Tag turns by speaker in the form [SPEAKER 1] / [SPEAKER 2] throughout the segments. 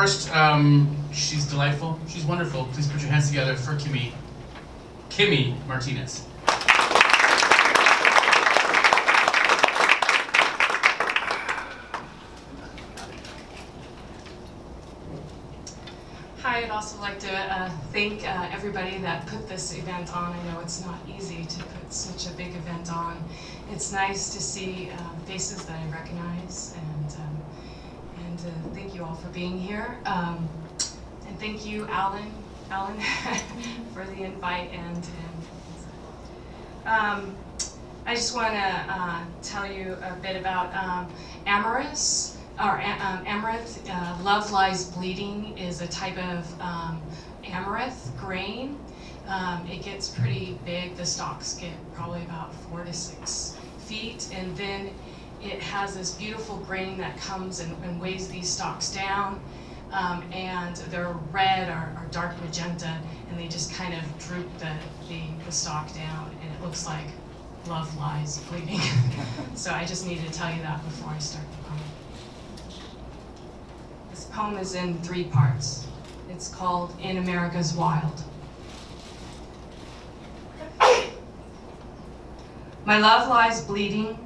[SPEAKER 1] first, she's delightful, she's wonderful. Please put your hands together for Kimy Martinez.
[SPEAKER 2] Hi, I'd also like to thank everybody that put this event on. I know it's not easy to put such a big event on. It's nice to see faces that I recognize, and thank you all for being here. And thank you, Alan, for the invite. And I just want to tell you a bit about Amaranth. Love Lies Bleeding is a type of amaranth grain. It gets pretty big. The stalks get probably about 4 to 6 feet, and then it has this beautiful grain that comes and weighs these stalks down, and they're red or dark magenta, and they just kind of droop the stalk down, and it looks like love lies bleeding. So I just needed to tell you that before I start the poem. This poem is in 3 parts. It's called In America's Wild. My love lies bleeding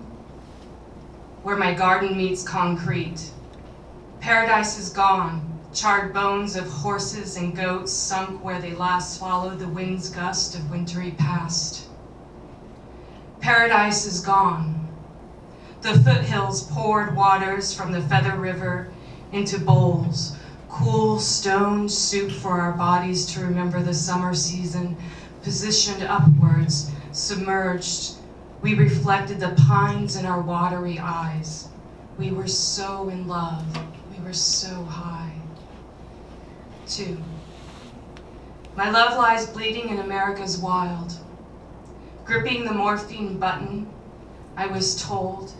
[SPEAKER 2] where my garden meets concrete. Paradise is gone, charred bones of horses and goats sunk where they last swallowed the wind's gust of wintry past. Paradise is gone. The foothills poured waters from the Feather River into bowls, cool stone soup for our bodies to remember the summer season, positioned upwards, submerged. We reflected the pines in our watery eyes. We were so in love. We were so high. 2. My love lies bleeding in America's wild. Gripping the morphine button, I was told,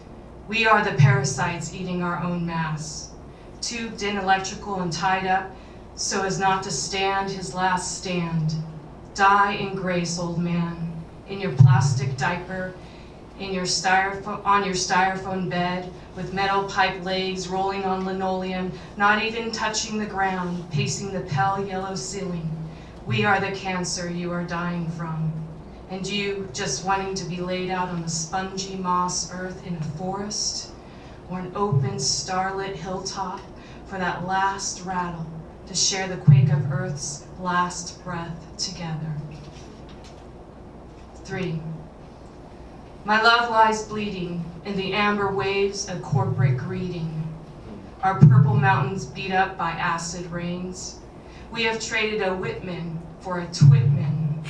[SPEAKER 2] we are the parasites eating our own mass. Tubed in electrical and tied up so as not to stand his last stand. Die in grace, old man, in your plastic diaper, on your styrofoam bed, with metal pipe legs rolling on linoleum, not even touching the ground, pacing the pale yellow ceiling. We are the cancer you are dying from. And you just wanting to be laid out on the spongy moss earth in a forest or an open starlit hilltop for that last rattle to share the quake of earth's last breath together. 3. My love lies bleeding in the amber waves of corporate greeting. Our purple mountains beat up by acid rains. We have traded a Whitman for a Twitman.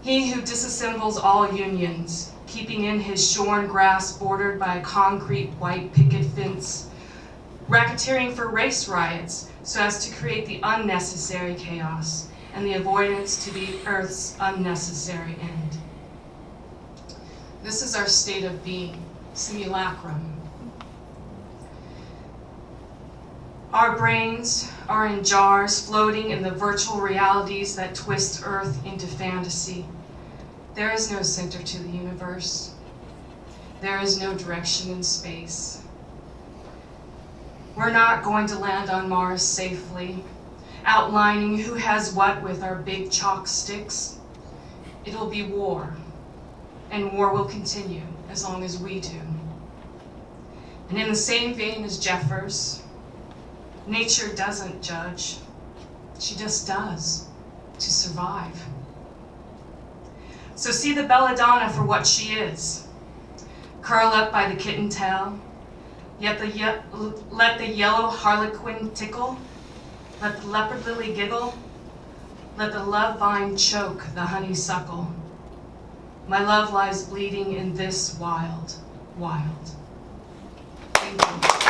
[SPEAKER 2] He who disassembles all unions, keeping in his shorn grass bordered by a concrete white picket fence, racketeering for race riots so as to create the unnecessary chaos and the avoidance to the Earth's unnecessary end. This is our state of being, simulacrum. Our brains are in jars floating in the virtual realities that twist Earth into fantasy. There is no center to the universe. There is no direction in space. We're not going to land on Mars safely, outlining who has what with our big chalk sticks. It'll be war, and war will continue as long as we do. And in the same vein as Jeffers, nature doesn't judge. She just does to survive. So see the belladonna for what she is. Curl up by the kitten tail, yet let the yellow harlequin tickle, let the leopard lily giggle, let the love vine choke the honeysuckle. My love lies bleeding in this wild, wild. Thank you.